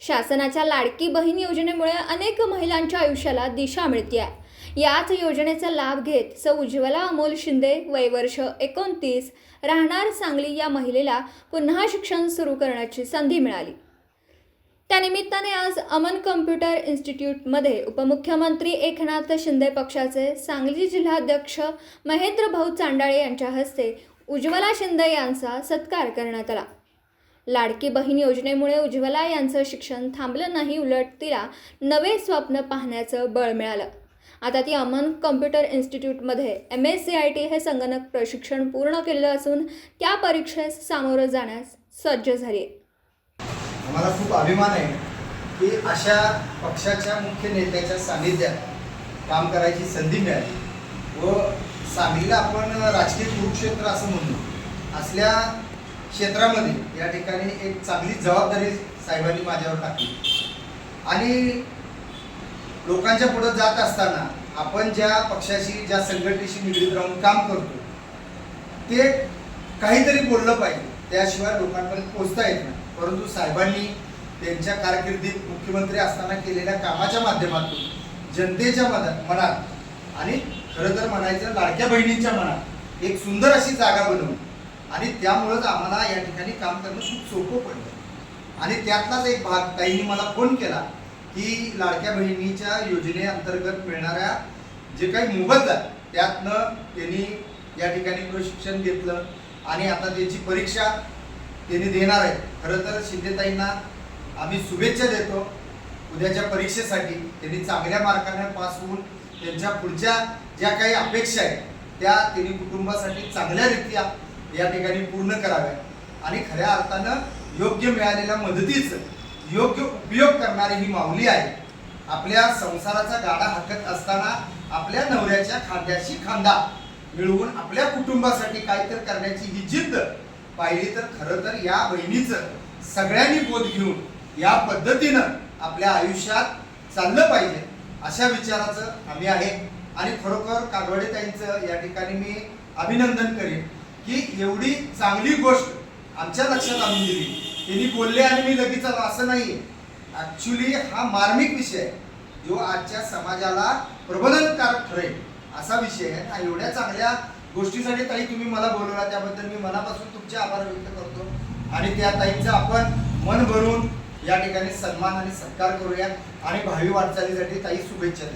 शासनाच्या लाडकी बहीण योजनेमुळे अनेक महिलांच्या आयुष्याला दिशा मिळते. याच योजनेचा लाभ घेत सौ उज्ज्वला अमोल शिंदे वय वर्ष 29 राहणार सांगली या महिलेला पुन्हा शिक्षण सुरू करण्याची संधी मिळाली. त्यानिमित्ताने आज अमन कॉम्प्युटर इन्स्टिट्यूटमध्ये उपमुख्यमंत्री एकनाथ शिंदे पक्षाचे सांगली जिल्हाध्यक्ष महेंद्र भाऊ चांडाळे यांच्या हस्ते उज्ज्वला शिंदे यांचा सत्कार करण्यात आला. लाडकी बहीण योजनेमुळे उज्ज्वला यांचं शिक्षण थांबलं नाही, उलट तिला नवे स्वप्न पाहण्याचं बळ मिळालं. आता ती अमन कॉम्प्युटर इन्स्टिट्यूटमध्ये MSCIT हे संगणक प्रशिक्षण पूर्ण केलेलं असून त्या परीक्षेस सामोरं जाण्यास सज्ज झाली. आम्हाला खूप अभिमान आहे की अशा पक्षाच्या मुख्य नेत्याच्या सानिध्यात काम करायची संधी मिळाली व सांगलीला आपण राजकीय कुरुक्षेत्र असं म्हणतो असल्या क्षेत्रामध्ये या ठिकाणी एक चांगली जबाबदारी साहेबांनी माझ्यावर टाकली आणि लोकांच्या पुढे जात असताना आपण ज्या पक्षाशी ज्या संघटनेशी निगडीत राहून काम करतो ते काहीतरी बोललं पाहिजे, त्याशिवाय लोकांपर्यंत पोहोचता येत नाही. परंतु साहेबांनी त्यांच्या कारकिर्दीत मुख्यमंत्री असताना केलेल्या कामाच्या माध्यमातून जनतेच्या मनात आणि खरं तर म्हणायचं लाडक्या बहिणींच्या मनात एक सुंदर अशी जागा बनवली आणि त्यामुळेच आम्हाला या ठिकाणी काम करणं खूप सोपं पडलं. आणि त्यातलाच एक भाग ताईंनी मला फोन केला की लाडक्या बहिणीच्या योजनेअंतर्गत मिळणाऱ्या जे काही मोबदला त्यातनं त्यांनी या ठिकाणी प्रशिक्षण घेतलं आणि आता त्याची परीक्षा त्यांनी देणार आहे. खरं तर शिंदेताईंना आम्ही शुभेच्छा देतो उद्याच्या परीक्षेसाठी. त्यांनी चांगल्या मार्काने पास होऊन त्यांच्या पुढच्या ज्या काही अपेक्षा आहेत त्या त्यांनी कुटुंबासाठी चांगल्यारीत्या या ठिकाणी पूर्ण कराव्या आणि खऱ्या अर्थानं योग्य मिळालेल्या मदतीचं योग्य उपयोग करणारी ही माऊली आहे. आपल्या संसाराचा गाडा हाकत असताना आपल्या नवऱ्याच्या खांद्याशी खांदा मिळवून आपल्या कुटुंबासाठी काहीतरी करण्याची ही जिद्द पाहिली तर खरं तर या बहिणीचं सगळ्यांनी बोध घेऊन या पद्धतीनं आपल्या आयुष्यात चाललं पाहिजे अशा विचाराचं आम्ही आहे. आणि खरोखर कागवाडेताईंचं या ठिकाणी मी अभिनंदन करेन की एवढी चांगली गोष्ट आमच्या लक्षात आणून दिली. त्यांनी बोलले आणि मी लगेच असं नाही. ॲक्च्युली हा मार्मिक विषय आहे जो आजच्या समाजाला प्रबोधनकारक ठरेल असा विषय आहे. हा एवढ्या चांगल्या गोष्टीसाठी ताई तुम्ही मला बोलवला त्याबद्दल मी मनापासून तुमचे आभार व्यक्त करतो आणि त्या ताईंचा आपण मन भरून या ठिकाणी सन्मान आणि सत्कार करूया आणि भावी वाटचालीसाठी ताई शुभेच्छा.